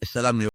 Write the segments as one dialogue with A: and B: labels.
A: السلام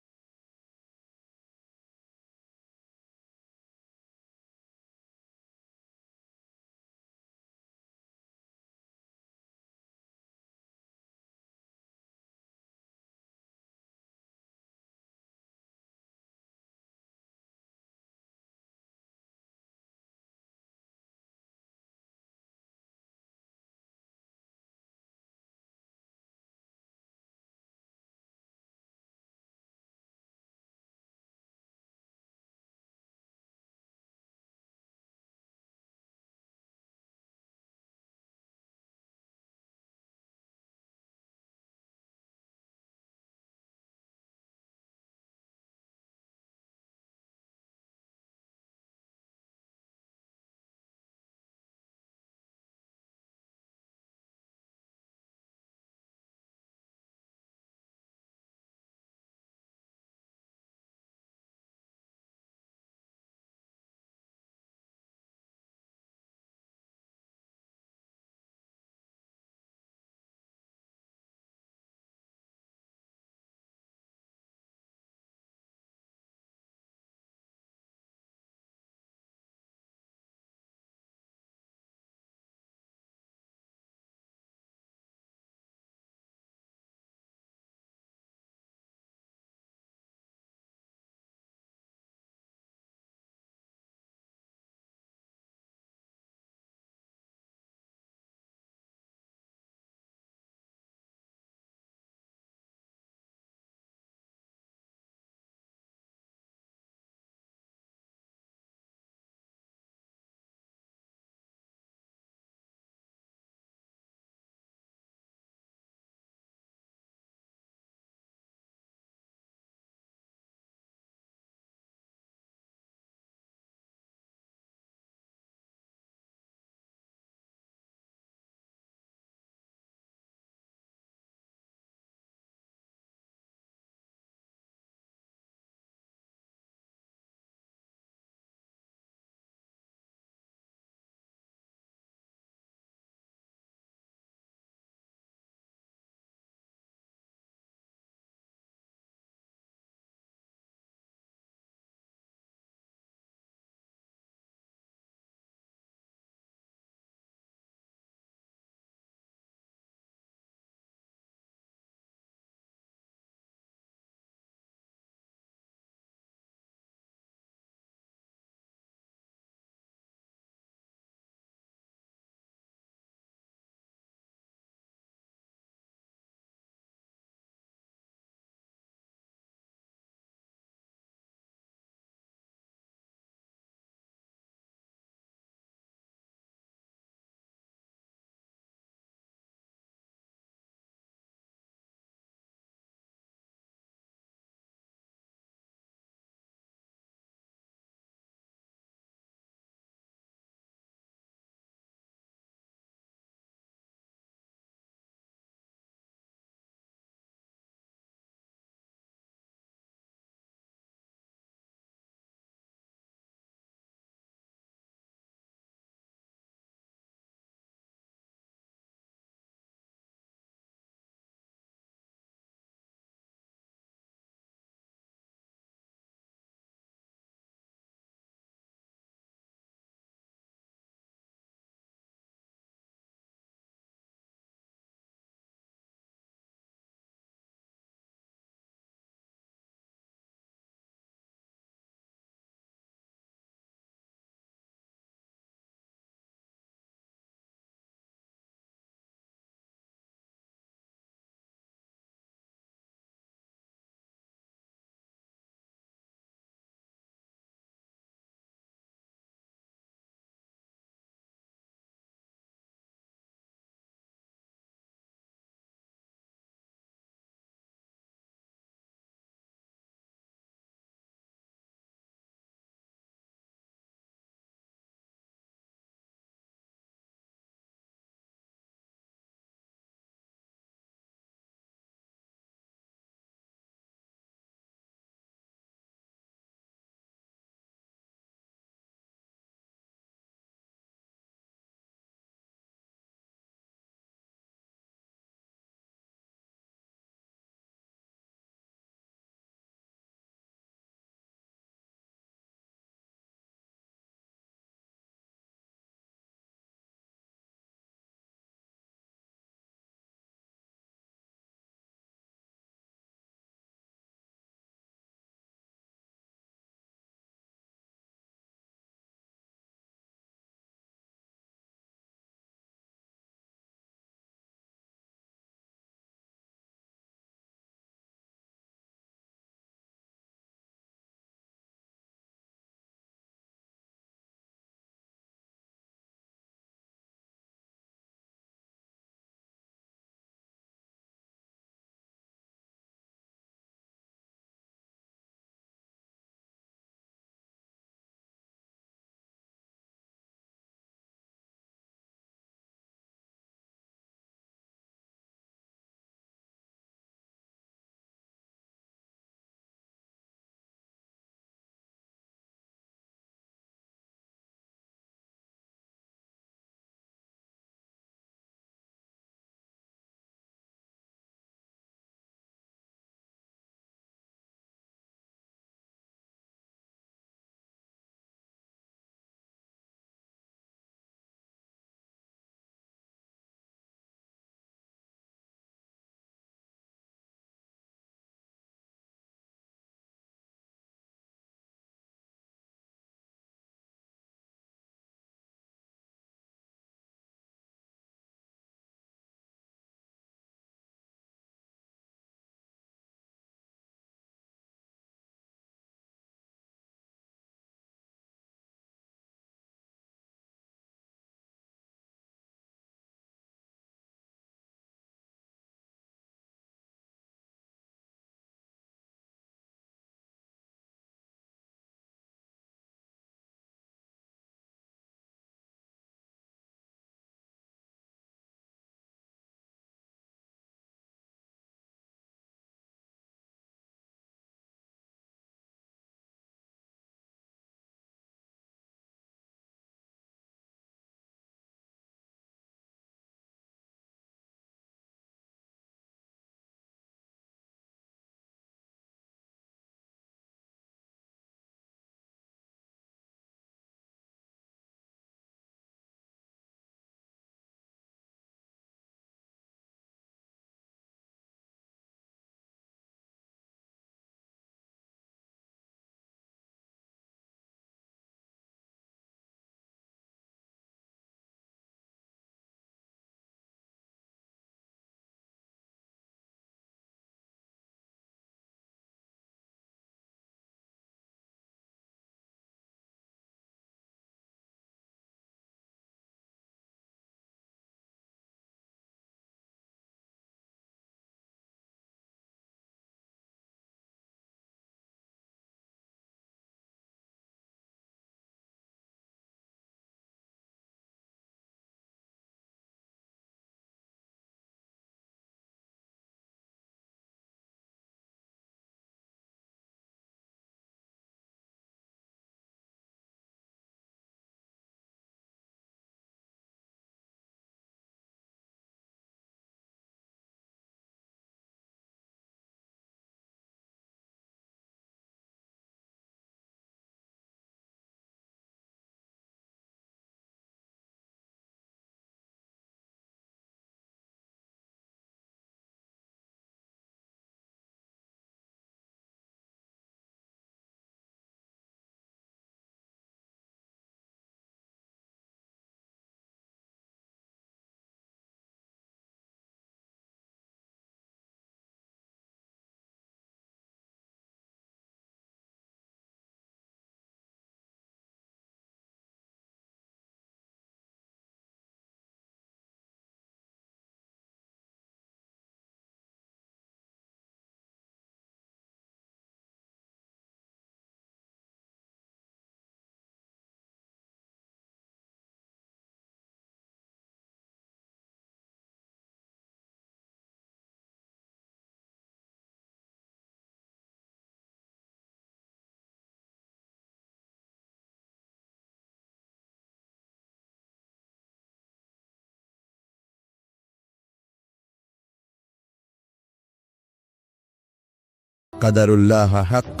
A: قدر الله حق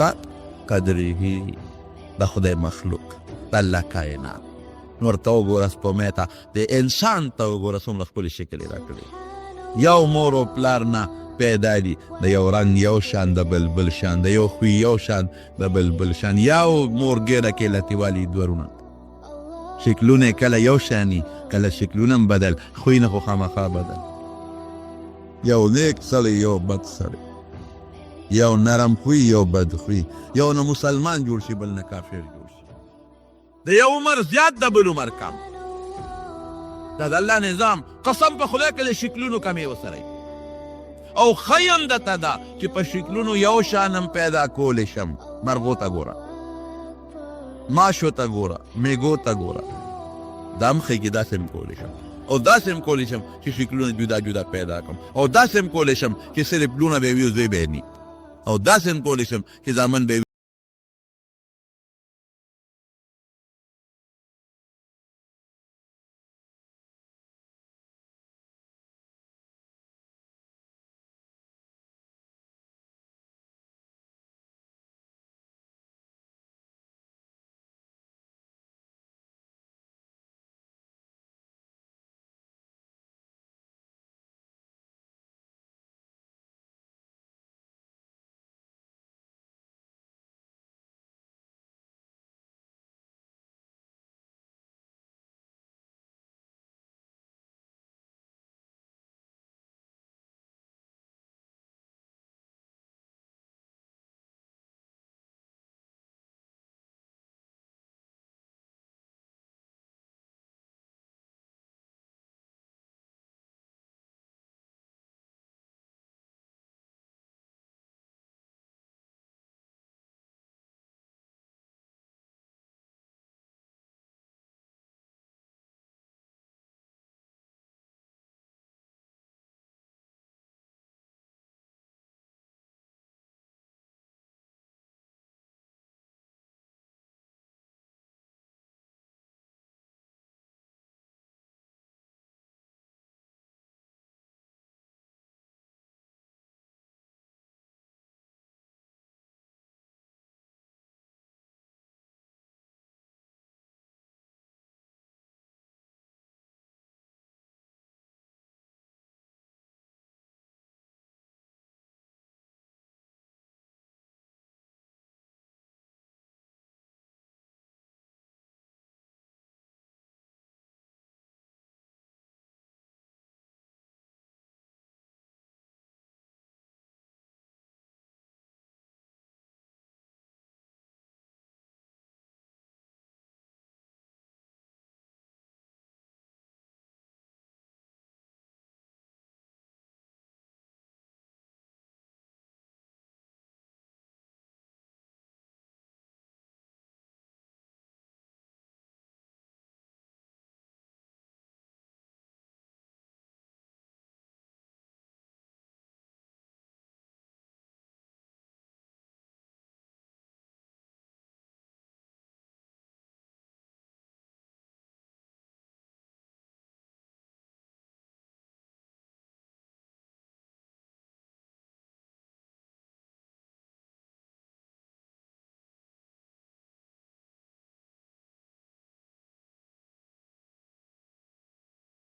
A: قدره، د خدای مخلوق، د الله کائنات. نو ورته وګوره سپومې ته، د انسان ته وګوره څومره ښکلې شکل یې راکړی. یو مور و پلار نه پیدا دي، د یو رنګ یو شان، د بلبل شان، د یو خوی یو شان، د بلبل شان. یو مور ګیره کې لتیوالي دورونه، شکلونه کله یو شانی، کله شکلونه هم بدل، خویونه خو خامخا بدل. یو نیک سړی یو بد سړی، یو نرم خوی یو بد خوی، یو نه مسلمان جوړ شي بل نه کافر جوړ شي، د یو عمر زیات د بل عمر کم. دا د الله نظام. قسم په خدای که د شکلونو کمې وسره او ښیم درته ده چې په شکلونو یو شان هم پیدا کولی شم. مرغو ته ګوره، ماشو ته ګوره، میږو ته ګوره، دا هم ښیي چې داسې هم کولی شم، او داسې هم کولی شم چې شکلونه جدا جدا پیدا کړم، او داسې هم کولی شم چې صرف لونه به وي او زوی به یې ني، او داسې هم کولی شم چې زامن به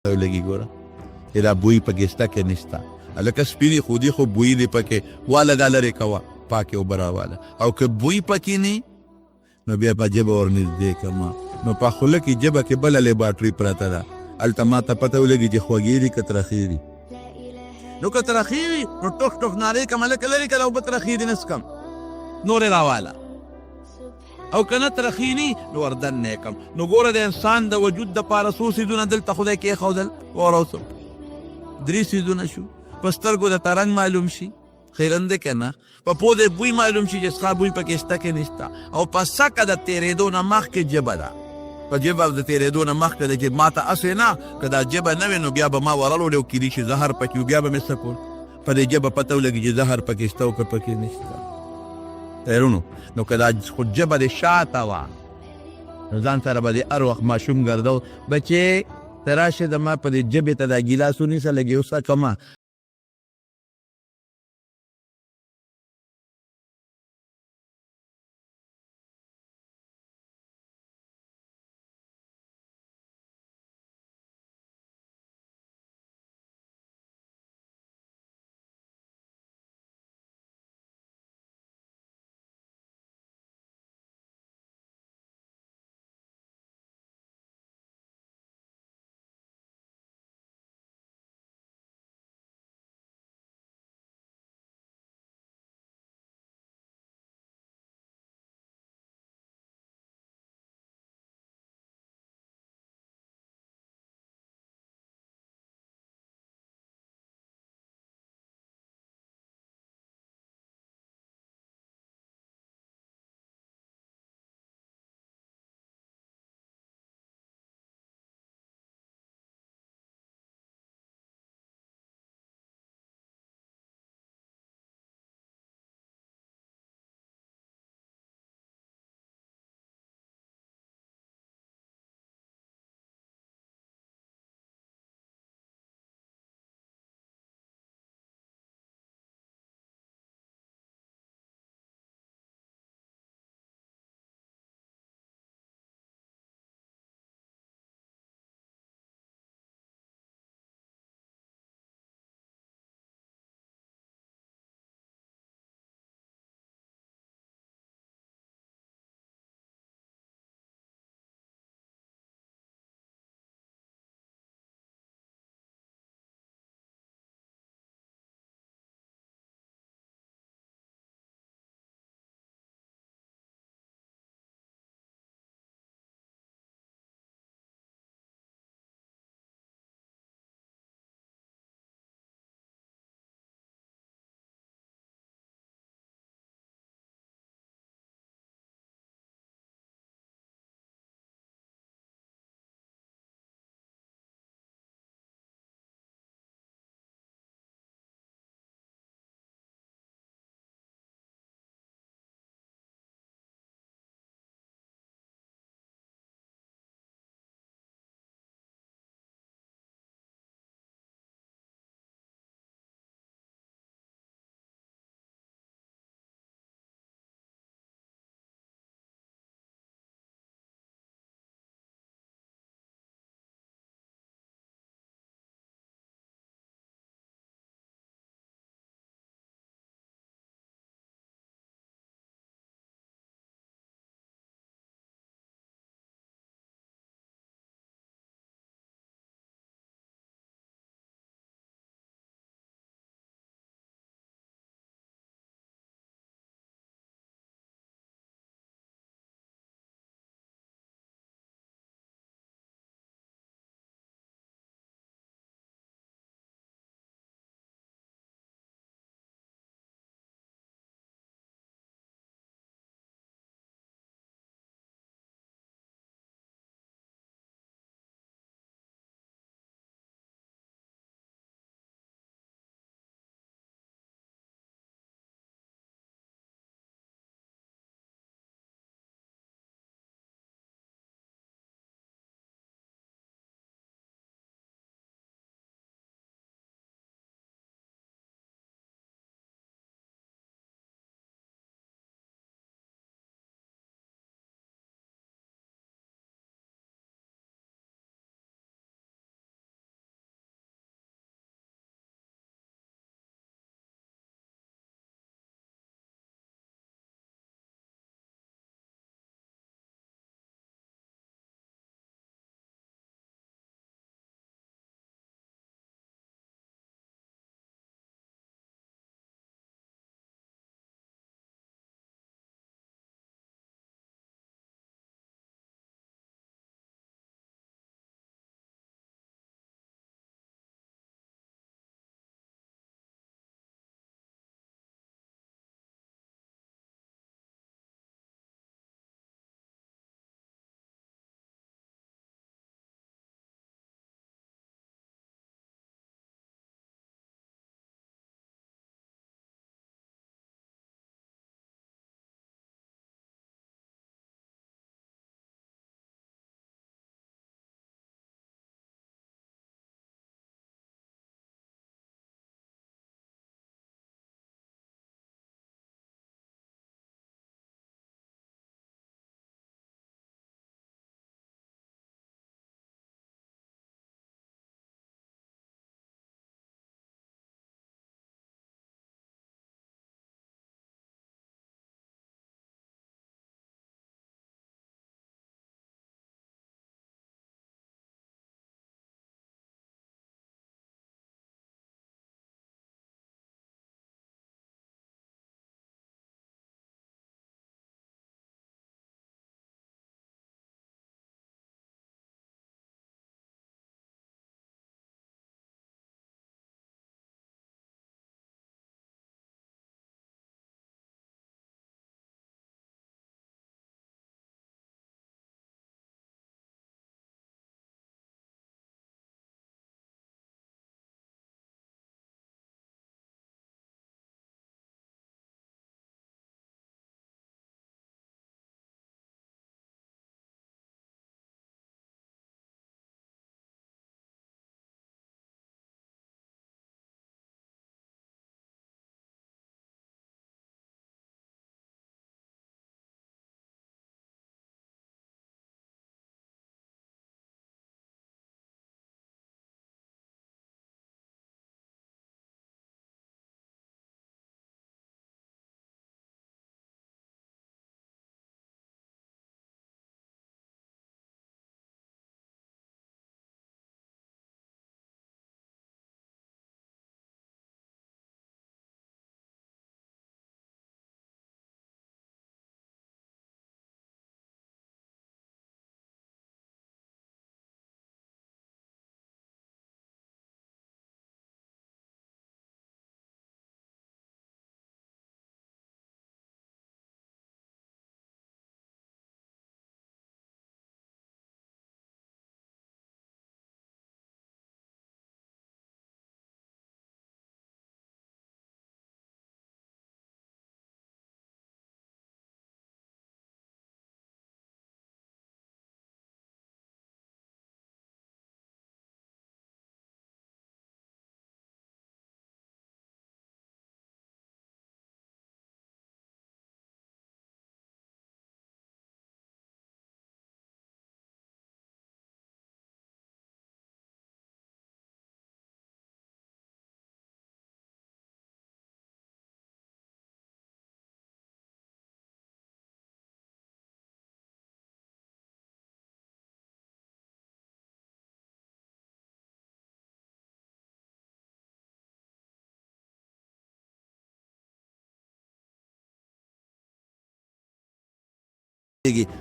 A: لګي. ګوره دا بوی پکې شته که نشته، هلکه سپینې خودي خو بوی دې پکې والګه لرې کوه، پاکې اوبه راواله، او که بوی پکې نه نو بیا په ژبه ورنږدې کړه. نو په خوله کې ژبه کې بله لیبارټري پرته ده، هلته ما ته پته ولګي چې خوږې دي که ترخې دي. نو که ترخې وي نو ټوک ټوک نارې کړم، هلکه لرې کړه اوبه ترخې دي نه څکم، نورې راواله. او کنه ترخی نی نو وردن نیکم. نو ګوره د انسان د وجود د پاره څو څیزونه دلته خدای کېښودل. واوروسم درې څیزونه شو. په سترګو د ترنګ معلوم شي، خیرن دی که نه. په پو د بوی معلوم شي چې ستا بوی پکې شته که نشته. او په سکه د تېرېدو نه مخکې ژبه ده، په ژبه د تېرېدو نه مخکې ده چې ما ته هسې نه که دا ژبه نه وي نو بیا به ما ورلوړې او کیدای شي زهر پکې و، بیا به مې څه کول، په دې ژبه پته ولګي چې زهر پکې شته او که پکې نشته. خیرونو نو که دا خو ژبه دې شاته وه نو ځان سره به دې هر وخت ماشوم ګرځو، بچې ته راشې زما په دې ژبې ته دا ګیلاس ونیسه لږ یو څه کمه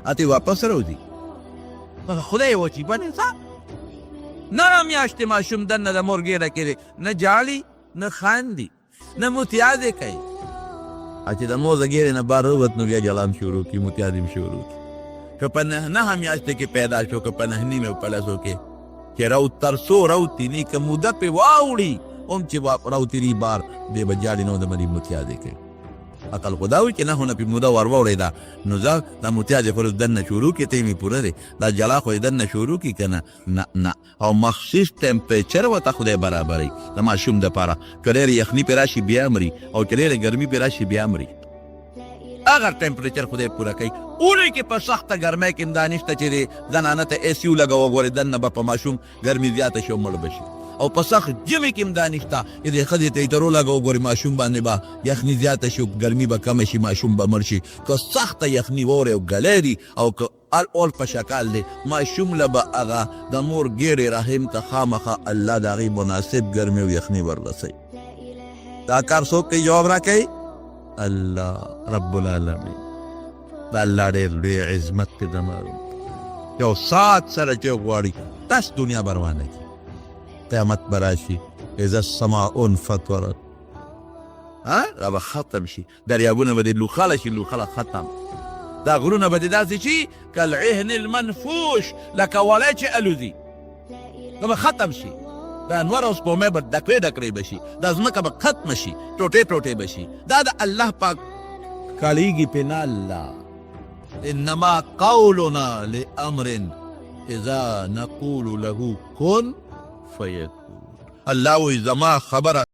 A: اته واپس راوځي خدای وچی باندې څه نه میاشتې ماشوم دننه د مور ګیره کړي نه جاړي نه خاندي نه متیازې کوي چې د مور د ګیرې نه بار ووت نو بیا جلام شروع کړي متیازې هم شروع کړي که په نهه میاشتې کې پیدا شو که په نهه نیمې په لسو کې چې تر څو راوتیني که موده پې واوړي هم چې راوتېري بار دی به جاړي نو د مریض متیازې کوي عقل خو دا وي چې نهونه پې موده ور واوړېده نو زه دا متیازې خو دننه شروع کړي ته مې پوره دی دا جلا خو یې دننه شروع کړي که نه نه او مخصوص ټمپریچر ورته خدای برابروي د ماشوم دپاره که ډېرې یخني پې راشي بیا مري او که ډېرې ګرمي پې راشي بیا مري اگر ټمپریچر خدای پوره کوي اوړي کې په سخته ګرمۍ کې دا نشته چې زنانه ته اے سی ولګوه ګورې دننه به په ماشوم ګرمي زیاته شي او مړ به شي او په سخت ژمي کې هم دا نشته چې د ښځې ته هیټر ولګوه ګورې ماشوم باندې به یخني زیاته شي ګرمي به کمه شي ماشوم به مړ شي که سخته یخني واورې او ګلی دي او که اول په شکل دی ماشوم له به هغه د مور ګیرې رحم ته خامخا الله د هغې مناسب ګرمي او یخني وررسوي دا کار څوک کوي جواب را کوي الله رب العالمین دا الله ډېر لوی عظمت پې د معلوم یو ساعت سره چې غواړي تاسو دنیا بروانه کړي قیامت به راشي اذا السماء انفطرت را به ختم شي دریابونه به دې لوخاله شي لوخاله ختم دا غرونه به دې داسې شي کالعهن المنفوش لکه ولی چې الوزي دا به ختم شي دا انوار او سپومې به ډکرې ډکرې به شي دا ځمکه به ختمه شي ټوټې ټوټې به شي دا د الله پاک کالیږي پې نه الله انما قولنا لامر اذا نقول له كن فيكون الله وی زما خبره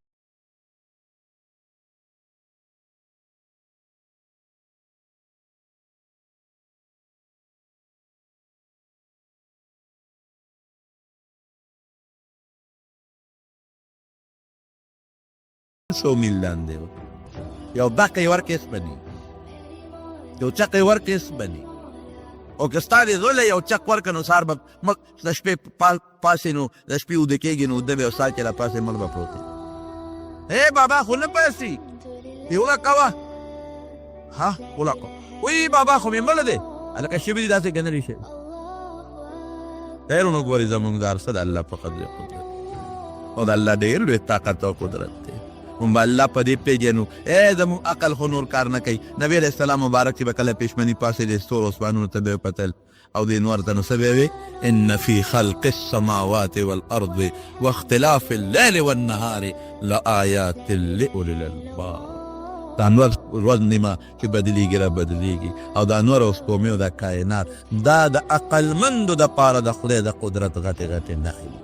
A: سو میل لاندې یو دقه یې ورکېس بني یو چق یې ورکېس بني او که ستا دې زوی له یو چق ورکړه نو سهار به د شپې پاسې نو د شپې اوده کېږي نو اوده به یو ساعت کې را پاسې مړ به پروت ای بابا خو نه پاسې یې ولکوه ها ولکوه وی بابا خو مې مړه دی هلکه شوي دي داسې ګنلې شي خیر نو ګورې زمونږ د هر څه د الله په قدر قدرت او د الله ډېر لوی طاقت او قدرت دی مونږ به الله په دې پېژنو ای زمونږ عقل خو نور کار نه کوي نبي علیه السلام مبارک چې به کله پېشمني پاسېدې ستورو اسمانونو ته به یې کتل او دې نور ته نو څه به وې ان فی خلق السماوات والارض واختلاف الليل والنهار لآیات لأولی الالباب دا انوار ورځ نیمه چې بدلېږي را بدلېږي او دا انوار او سپومې او دا کائنات دا د عقلمندو دپاره د خدای د قدرت غټې غټې نښې دي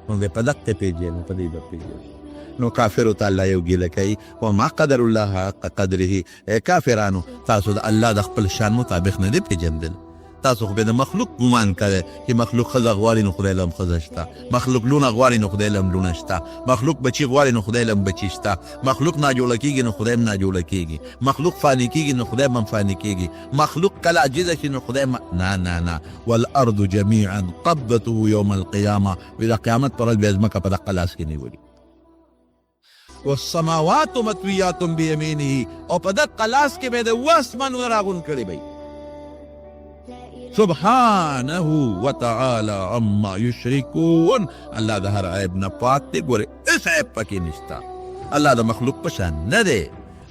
A: مونږ به په دقه پېژنو په دې به پېژنو نو کافرو ته الله یو ګیله کوي وما قدر الله حق قدره ای کافرانو تاسو د الله د خپل شان مطابق نه دی پېژندل تاسو خو به د مخلوق ګمان کوئ چې مخلوق ښځه غواړي نو خدای له هم ښځه شته مخلوق لونه غواړي نو خدای له هم لونه شته مخلوق بچي غواړي نو خدای له هم بچي شته مخلوق ناجوړه کېږي نو خدای هم ناجوړه کېږي مخلوق فاني کېږي نو خدای هم فاني کېږي مخلوق کله عاجزه شي نو خدای نه نه نه والارض جميعا قبضته يوم القيامه د قیامت پر ورځ به ځمکه په دقه لاس کې نیولي والسماوات مطویات بیمینه او په دقه لاس کې به د اوه اسمانونه راغون کړي به سبحانه وتعالى عما يشركون الله د هر عیب نه پاک دی ګورې هېڅ عیب پکې نشته الله د مخلوق په شان نه دی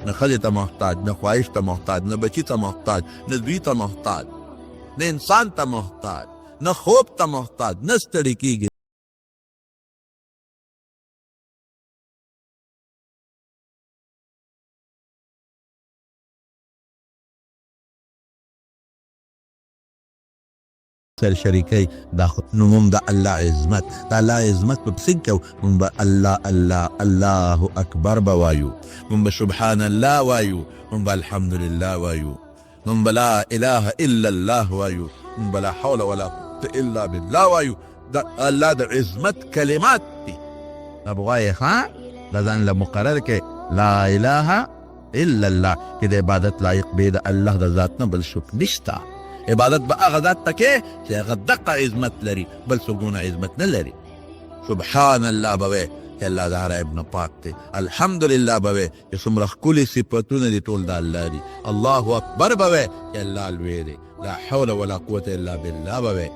A: نه ښځې ته محتاج نه خواهش ته محتاج نه بچي ته محتاج نه زوی ته محتاج نه انسان ته محتاج نه خوب ته محتاج نه ستړي کېږي سر شریکي دا نوم د الله عظمت د الله عظمت په څنګه کوو مونږ به الله الله الله اکبر به وایو مونږ به سبحان الله وایو مونږ به الحمدلله وایو مونږ به لا اله الا الله وایو مونږ به لا حول ولا قوة الا بالله وایو د الله د عظمت کلمات دي دا به وایې ها دا ځان له مقرر کې لا اله الا الله چې د عبادت لایق به د الله د ذات نه بل څوک نشته عبادت به هغه ذات ته کې چې هغه دقه عظمت لري بل څوک عظمت نه لري سبحان الله به وایې چې الله د هر عیب نه پاک دی الحمدلله به وایې چې څومره ښکلي صفتونه دي ټول د الله دي الله اکبر به وایې چې الله لوی دی لا حول ولا قوة إلا بالله بابا.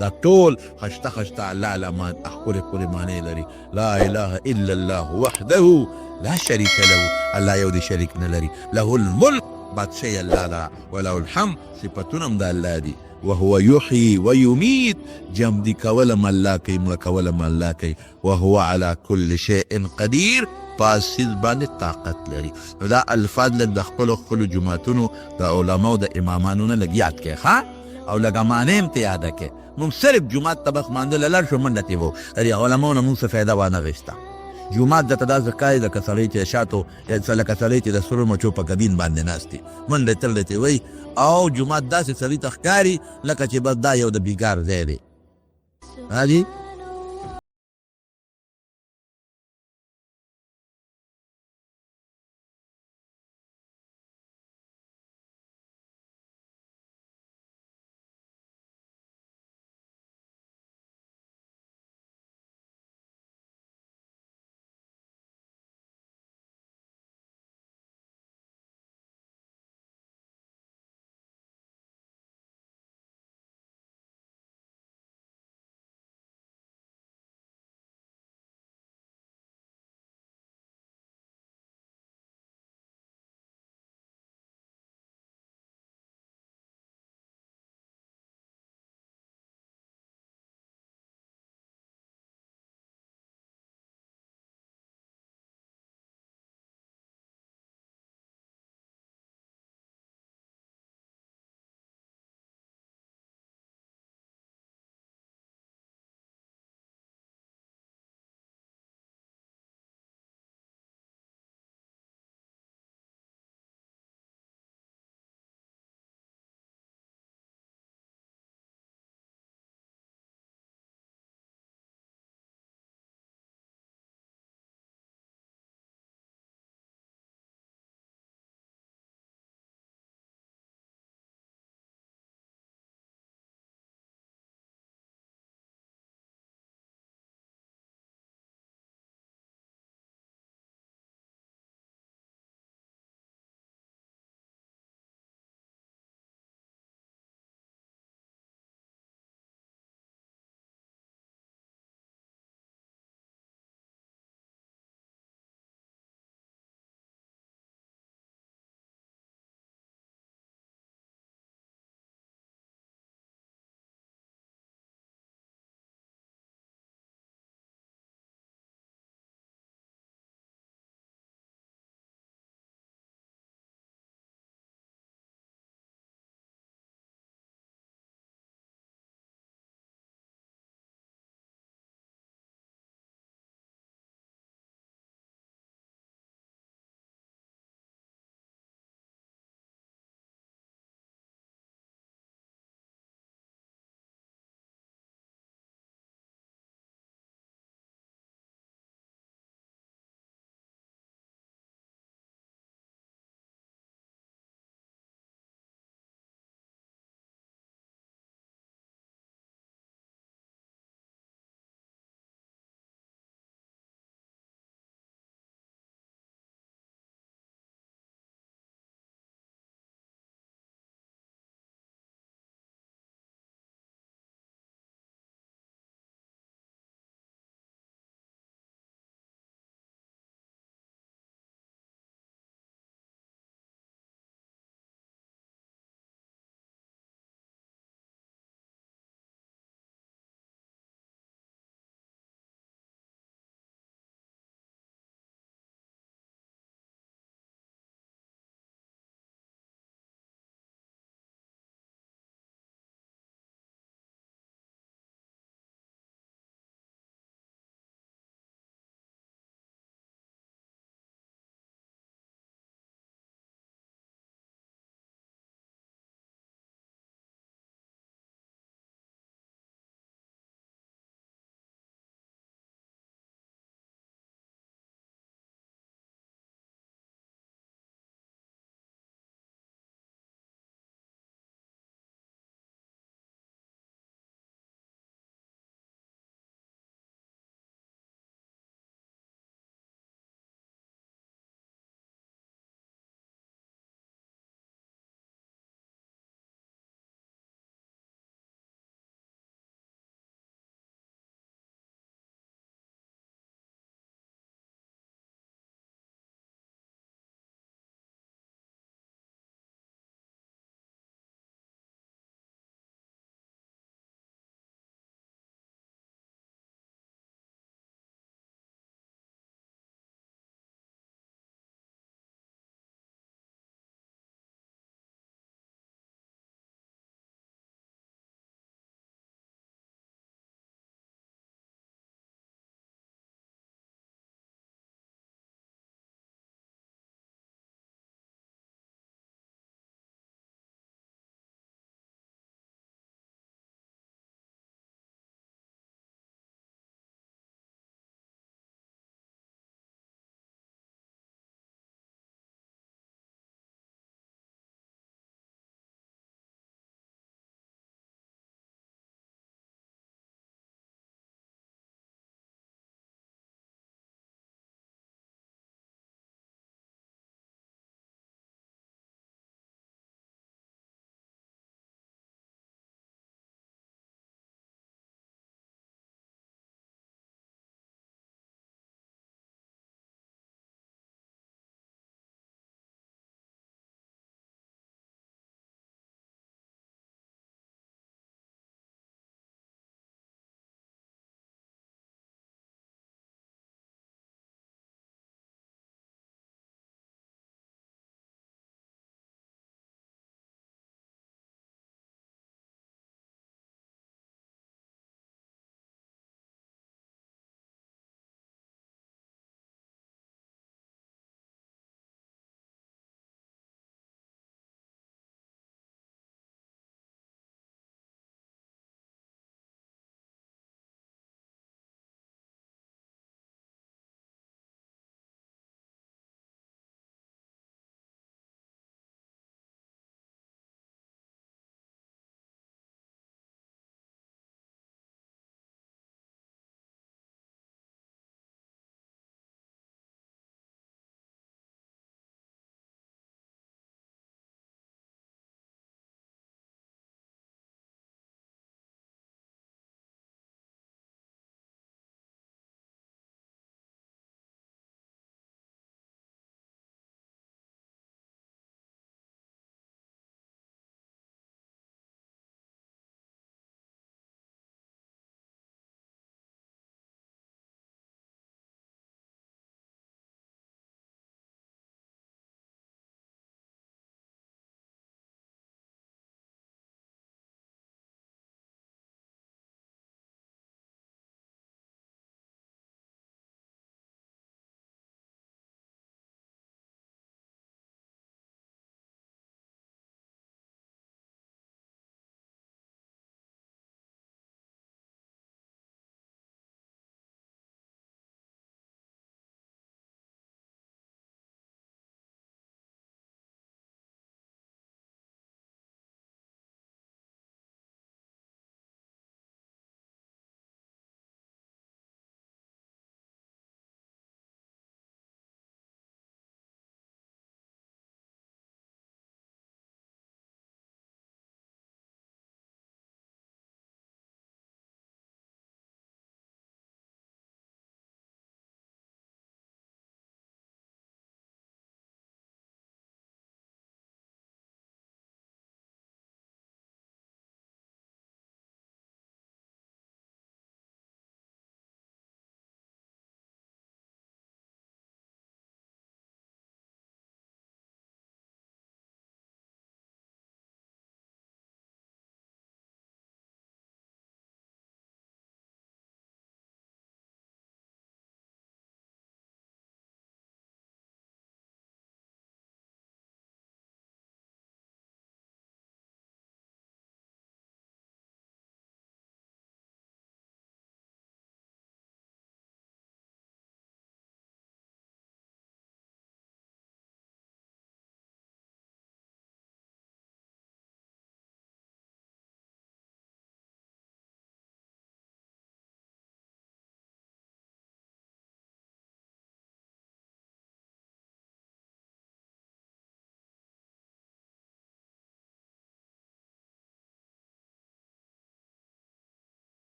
A: دا ټول خشته الله لمان اخکر پوری معنی لري. لا اله الا الله وحده لا شريك له، الله یو دی شریک نه لري. له الملک، بادشاہی الله دا، وله الحمد، صفتونه هم د الله دي. وهو يحيي ويميت، جمدي کولم الله کوي، مړه کولم الله کوي. وهو على كل شيء قدير، پاسیز باندې طاقت لري. نو دا الفاظ لږ د خپلو جماعتونو د علماو د امامانو نه لږ یاد کړئ ښه، او لږه معنی هم ته یاده کړئ. مونږ صرف جومات ته بس مانځه لاړ شو، منډه ترې وو. د علماو نه مونږ څه فایده وانه غېسته. جومات درته داسې ښکاري لکه سړی چې شاتو، لکه سړی چې د سرو مچو په کبین باندې ناست وي، منډې ترلې ترې وایي. او جومات داسې سړي ته ښکاري لکه چې بس دا یو د بیګار ځای دی. حاجي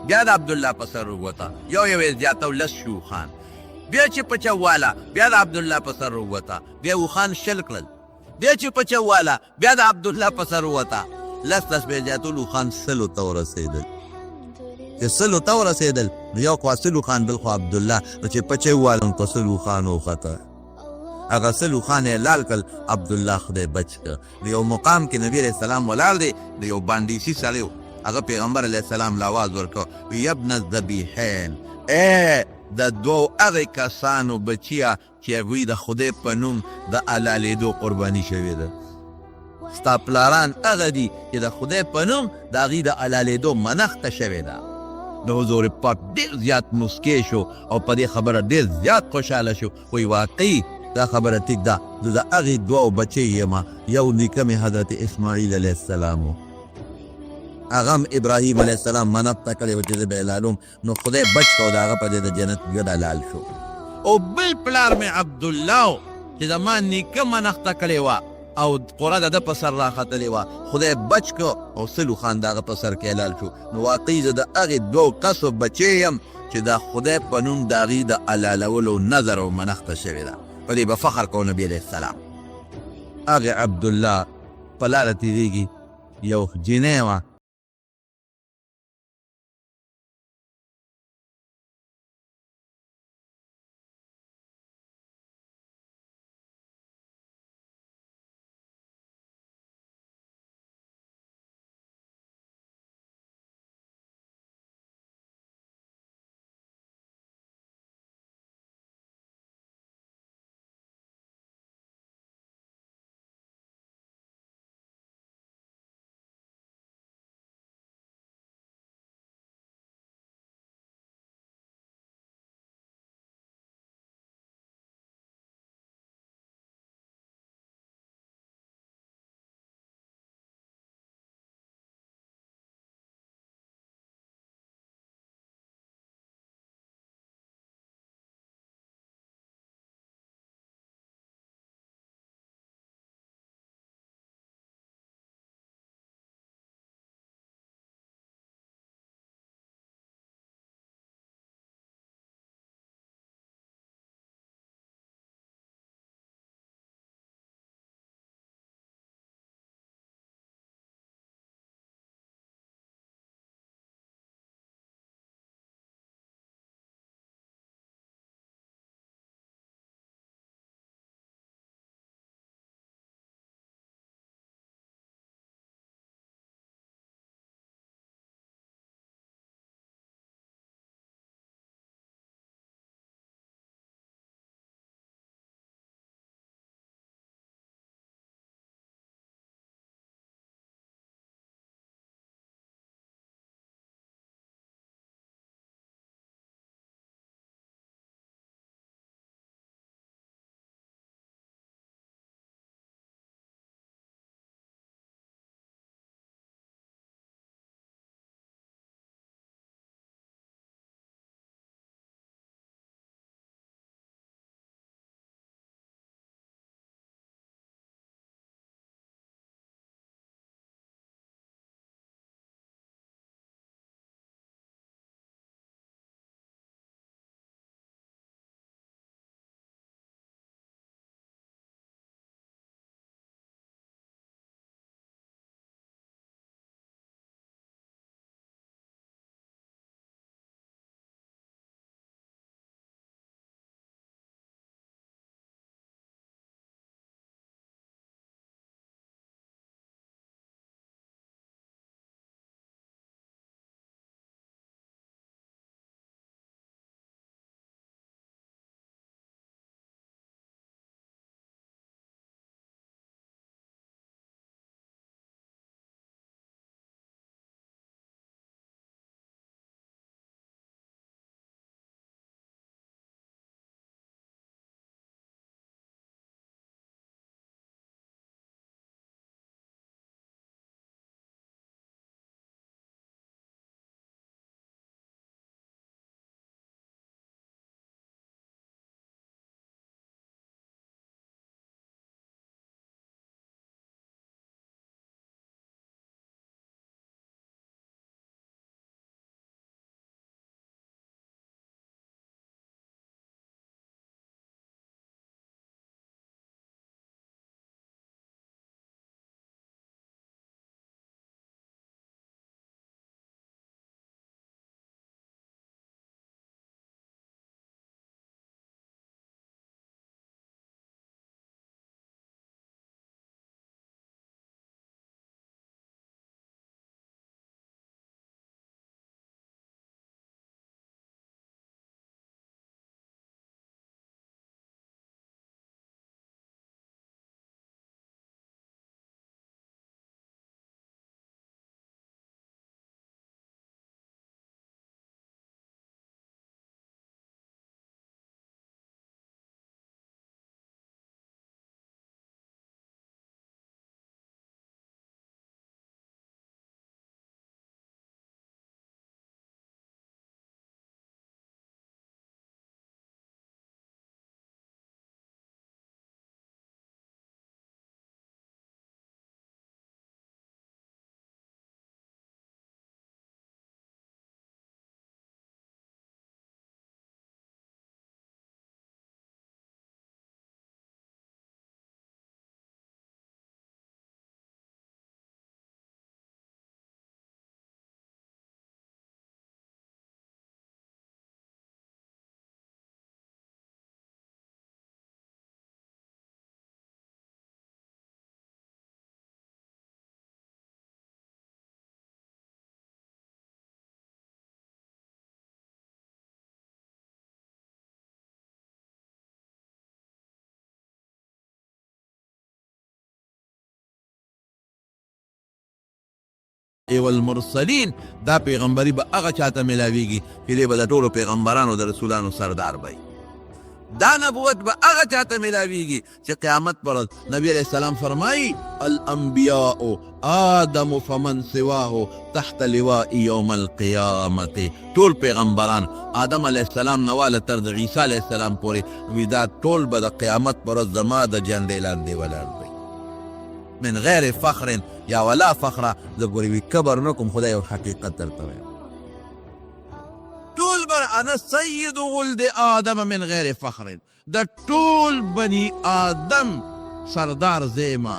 A: بیا د عبدالله په سر ووته، یو یې زیاته و 10 شو اوښان. بیا چې په چواله بیا د عبدالله په سر ووته، بیا اوښان 20 کړل. بیا چې په چواله بیا د عبدالله په سر ووته، 10 بیا زیاتول اوښان 100 ته ورسېدل. چې 100 ته ورسېدل نو یو خوا 100 اوښان بل خوا عبدالله، نو چې په چواله نو په 100 اوښان وخته. هغه 100 اوښان یې لال کړل، عبدالله خدای بچ کړ. د یو مقام کې نبی علیه السلام ولاړ دی، د یو باندیسي سړی و، هغه پیغمبر علیه السلام له آواز ورکړ، وی ابن الذبیحین، د دوو هغې کسانو بچیه چې هغوی د خدای په نوم د حلالېدو قرباني شوې ده. ستا پلاران هغه دي چې د خدای په نوم د هغې د حلالېدو منښته شوې ده. د حضور پاک ډېر زیات مسکې شو او په دې خبره ډېر زیات خوشحاله شو. وی واقعي دا خبره ټیک ده، زه د هغې دوو بچی یم، یو نیکه مې حضرت اسماعیل علیه السلام و، هغه هم ابراهیم علیه السلام منښته کړې وه چې زه به یې حلالوم، نو خدای بچ کړه او د هغه په دې د جنت ګډ حلال شو. او بل پلار مې عبدالله و چې زما نیکه منښته کړې وه او قره د ده په سر راختلې وه، خدای بچ کړه او 100 اوښان د هغه په سر کې حلال شو. نو واقعي زه د هغې دوو کسو بچی یم چې د خدای په نوم د هغې د حلالولو نظر او منښته شوې ده. په دې به فخر کوو نبي علیه السلام. هغې عبدالله په لاره تېرېږي، یو جینۍ وه والمرسلین دا پیغمبري به هغه چاته ملاویږي چې دی به د ټولو پیغمبرانو د رسولانو سردار وي. دا نبوت به هغه چاته ملاویږي چې قیامت پر ورځ نبی علیہ السلام فرمایي الانبیاء آدم فمن سواه تحت لواء یوم القیامت. ټول پیغمبران آدم علیہ السلام نه واله تر د عیسی علیہ السلام پورې وي دا ټول به د قیامت پر ورځ زما د جنډې لاندې ولاړ وي من غیر فخر یا ولا فخر. زه ګورې وي کبر نه کوم، خدای یو حقیقت درته وایم ټول بر انا سید ولد آدم من غیر فخر. د ټول بني آدم سردار زیما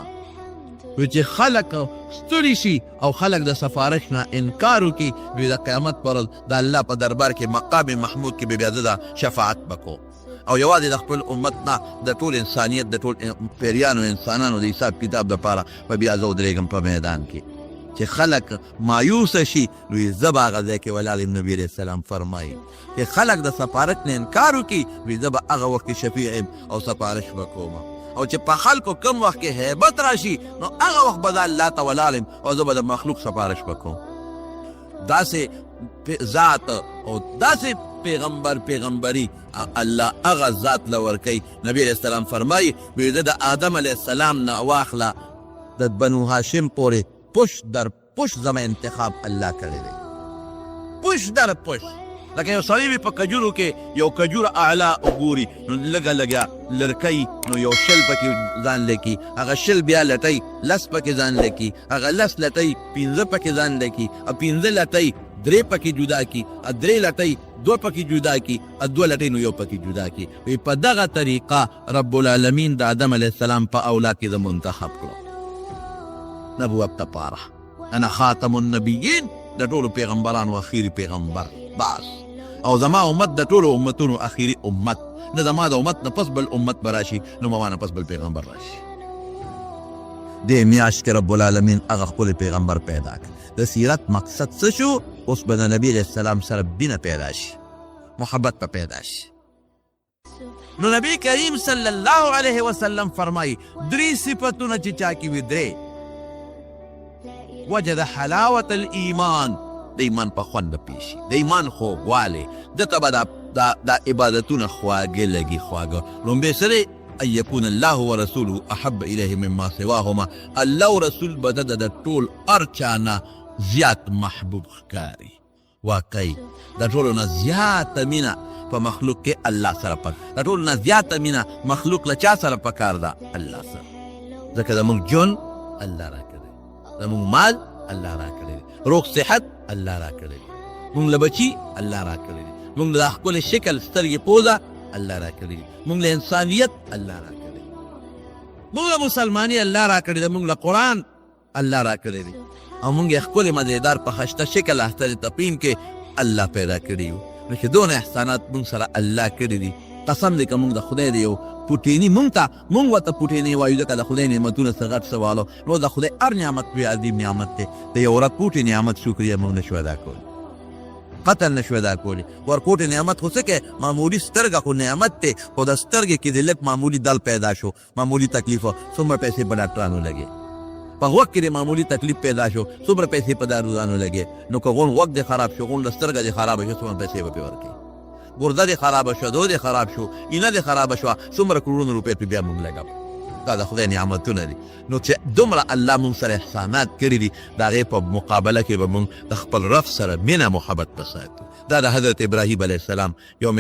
A: چې خلق ستړي شي او خلق د سفارش نه انکار وکړي وي د قیامت پر ورځ د الله په دربار کې مقام محمود کې به بیا د شفاعت وکړو او یوازې د خپل امت نه د ټول انسانیت د ټول پیریانو انسانانو د حساب کتاب دپاره به بیا زه ودرېږم په میدان کې چې خلق مایوسه شي نو زه به هغه ځای کې ولاړ یم. نبي علیه السلام فرمایي چې خلق د سفارش نه انکار وکړي وي زه به هغه وخت کې شفیع یم او سفارش به کوم او چې په خلکو کم وخت کې هیبت راشي نو هغه وخت به زه الله ته ولاړ یم او زه به د مخلوق سفارش به کوم. داسې ذات او داسې پیغمبري الله هغه ذات له ورکوي. نبی علیہ السلام فرمایي وي زه د آدم علیہ السلام نه واخله د بنو هاشم پورې پش در پش زما انتخاب الله کړی دی. پش در پش لکه یو سړی وي په کجورو کې یو کجور اعلی وګوري نو لږه لږه لرکۍ نو یو شل پکې ځان لیکي، هغه شل بیا لټۍ لس پکې ځان لیکي، هغه لس لټۍ پنځه پکې ځان لیکي، پنځه لټۍ درې پکې جدا کی، درې لټۍ دو پکې جدا کی، دو لټۍ نو یو پکې جدا کی. وی په دغه طریقه رب العالمین د آدم علیہ السلام په اولاد کې د منتخب کړو نبوت دپاره. انا خاتم النبیین د ټولو پیغمبرانو اخیری پیغمبر بس او زما امت د ټولو امتونو اخیری امت نه زما د امت نه پس بل امت براشي نو ما نه پس بل پیغمبر راشي. دې میاشت کې رب العالمین هغه خپل پیغمبر پیدا کړ. د سیرت مقصد څه شو؟ اوس به د نبی علیہ السلام سره بینه پیدا شي، محبت به پیدا شي. نو نبی کریم صلی الله علیه وسلم فرمایي درې صفتونه چې چا کې وي درې وجد حلاوت الایمان د ایمان په خوند پیشي، د ایمان خوږوالی دته به دا عبادتونه خواږه لګي خواږه. لومبې سره ان یکون الله ورسوله احب الیه مما سواهما. الله او رسول به د ټول هر چا نه زیات محبوب ښکاري. واقعي د ټولو نه زیاته مینه په مخلوق کې الله سره پکار، د ټولو نه زیاته مینه مخلوق له چا سره پکار ده؟ الله سره. ځکه زموږ ژوند الله راکړی، زموږ مال الله راکړی، روغ صحت الله راکړی، مونږ له بچي الله راکړی، مونږ له ښکلې شکل سترګې پوزه الله راکړی، مونږ له انسانیت الله راکړی، مونږ له مسلماني الله راکړی ده، مونږ له قرآن الله راکړی دی او مونږ یې ښکلې مزېدار په خشته شکل اختر تقویم کې الله پیدا کړي یو. نو چې دونه احسانات مونږ سره الله کړي دي قسم دی که مونږ د خدای د یو پوټیني مونږ ورته پوټیني وایو ځکه د خدای نعمتونه څه غټ څه والو نو د خدای هر نعمت لوی عظیم نعمت دی. د یو ورځ پوټي نعمت شکریه مونږ نشو ادا کولی، قتل نشو ادا کولی. ورکوټې نعمت خو څه کې معمولي سترګه خو نعمت دی، خو د سترګې کې د لږ معمولي دل پیدا شو، معمولي تکلیف څومره پیسې په ډاکټرانو لګي، په غوږ کې د معمولي تکلیف پیدا شو څومره پیسې په داروګانو لګي. نو که غوږ دې خراب شو، غوږ سترګه دې خرابه شو، څومره پیسې به پرې ورکړي. ګرده دې خرابه شوه، دو دې خراب شو، اینه دې خرابه شوه، څومره کروڑونه روپۍ پرې بیا مونږ لګوو. دا د خدای نعمتونه دي. نو چې دومره الله مونږ سره احسانات کړي دي د هغې په مقابله کې به مونږ د خپل رب سره مینه محبت وساتو. دا د حضرت ابراهیم علیه السلام یو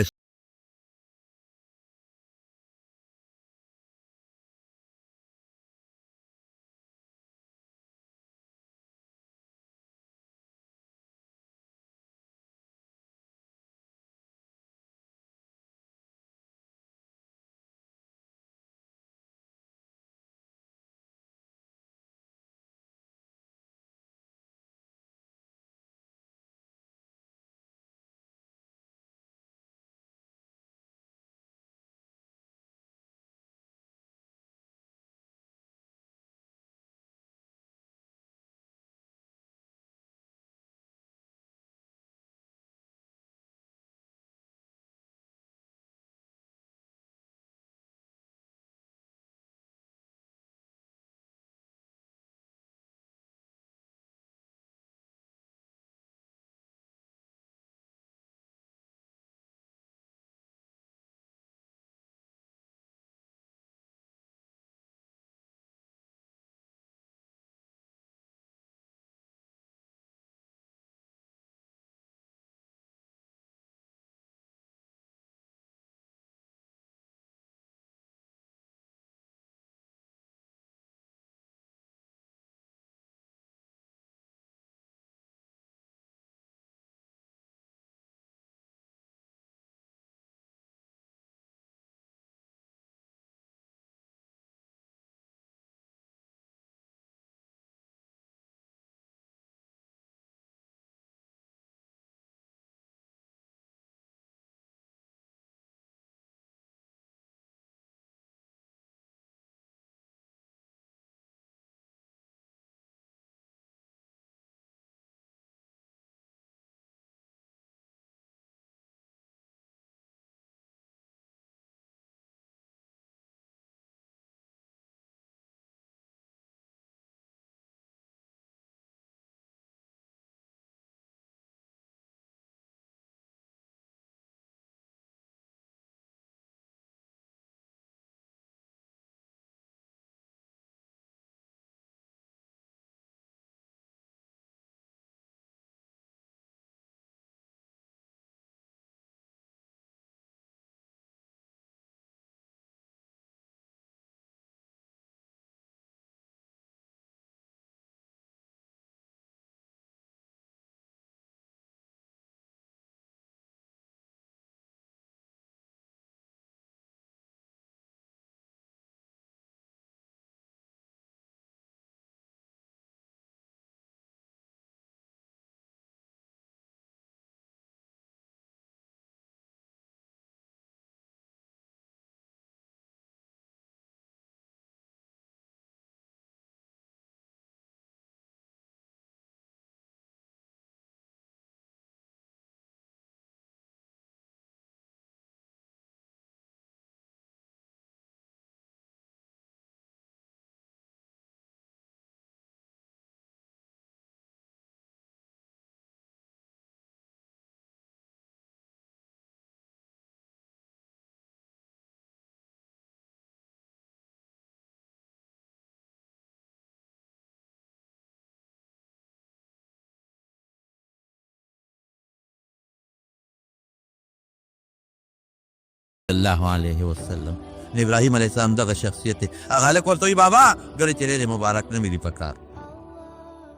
A: الله علیه وسلم. ابراهیم علیه السلام دغه شخصیت دی. هغه هلک ورته وایي بابا ګورې چې ډېرې مبارک نه مې دي په کار،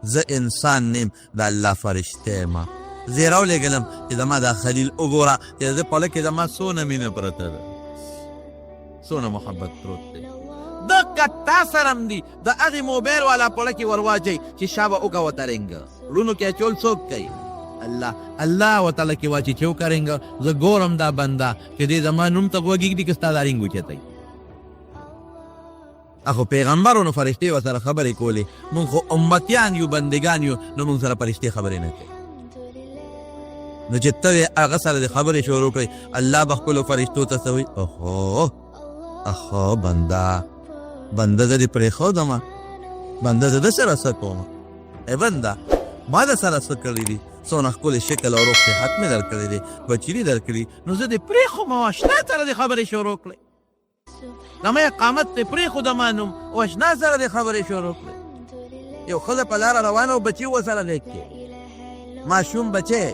A: زه انسان نیم د الله فرشته یم، زه یې راولېږلم چې زما دا خلیل وګوره چې د ده په لکه زما څونه مینه پرته ده، څونه محبت پروت دی. دقه تا سره هم دي د هغې موبایل والا په لکې ور واچوئ چې شا به وکه ورته رنګه وروڼو کې اچول څوک کوي؟ الله ورته لکې واچي چې وکه رنګه. زه ګورم دا بنده چې دې زما نوم ته غوږ ږدي که ستا دا رنګ وچتوي. اخو پیغمبرو نو فرشتې ورسره خبرې کولې، مونږ خو امتیان یو بندګان یو، نو مونږ سره فرشتې خبرې نه کوي. نو چې ته هغه سره د خبرې شروع کړئ، الله به خپلو فرشتو ته څه وایي؟ اخو بنده زه دې پرېښودمه، بنده زه ده سره څه کومه؟ ای بنده ما د سره څه کړي دي؟ څونه ښکلی شکل او روغ صحت مې در کړی دی، بچي دې در کړي، نو زه دې پرېښوم او اشنا سره دې خبرې شروع کړئ. زما اقامت دې پرېښودمه نوم او اشنا سره دې خبرې شروع کړئ. یو ښځه په لاره روانه او بچي ورسره لیک کې، ماشوم بچی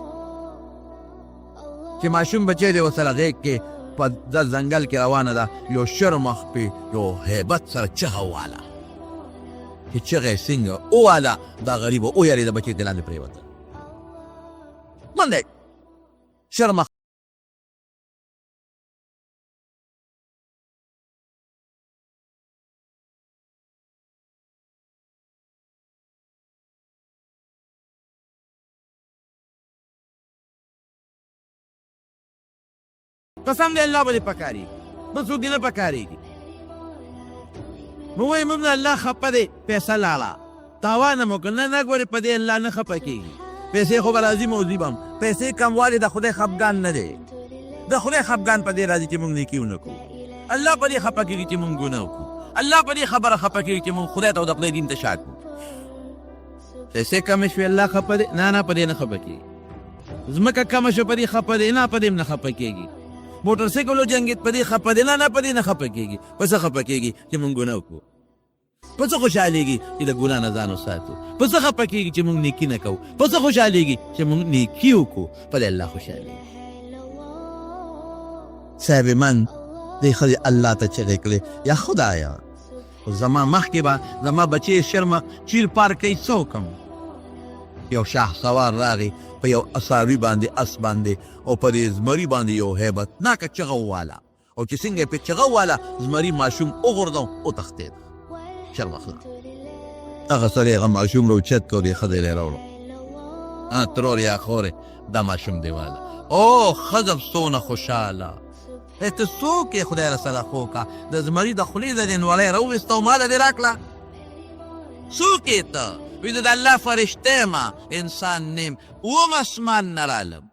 A: چې ماشوم بچی دی ورسره غېږ کې په د ځنګل کې روانه ده، یو شرمخ پې یو هیبت سره چغه وواله چې چغه یې څنګه وواله، دا غریب ویرېده، بچی ترې لاندې پرېوته، منډی شرمخ قسم دی الله به دې پکارېږي، بل څوک دې نه پکارېږي. نو وایي موږ نه الله خفه دی، پیسه لاړه، تاوان هم وکړه، نه ګورې په دې الله نه خفه کېږي. پیسې خو به راځي موځي به هم، پیسې کموالی د خدای خفګان نه دی، د خدای خفګان په دې راځي چې موږ نیکي ونه کړو. الله په دې خفه کېږي چې موږ ګناه وکړو، الله په دې خبره خفه کېږي چې موږ خدای ته او د خدای دین ته شا کړو. پیسې کمې شوې الله خفه دی؟ نه په دې نه خفه کېږي. ځمکه کمه شوه په دې خفه دی؟ نه په دې نه خفه کېږي. موټر سایکل وجنګېد په دې خفه دی؟ نه په دې نه خفه کېږي. په څه خفه کېږي؟ چې موږ ګناه وکړو. په څه خوشحالېږي؟ چې د ګناه نه ځان وساتو. په څه خفه کېږي؟ چې موږ نیکي نه کوو. په څه خوشحالېږي؟ چې موږ نیکي وکړو. په دې الله خوشحالېږي. صاحب من دې ښځې الله ته چغې کړې، یا خدایه زما مخکې به زما بچې شرمه چیل پار کوي، څه وکړم؟ یو شاه سوار راغی په یو اصاروي باندې، اس باندې، او په دې زمري باندې یو هیبتناکه چغه وواله، او چې څنګه یې پې چغه وواله، زمري ماشوم وغورځو وتښتېد. شرمخلا هغه سړی هغه ماشوم راوچت کړ، یې ښځه یې راوړو، ترور یا خورې دا ماشوم دې واله. او ښځه څونه خوشحاله، ته څوک یې خدای رسره خوکه، د زمري د خولې د دې نولی راوویسته او ماله دې راکړه. څوک یې ته؟ وی د الله فرشته یم، انسان نیم، اوم اسمان نه رالم.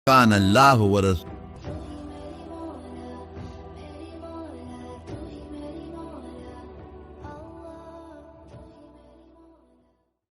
A: كان الله ورسوله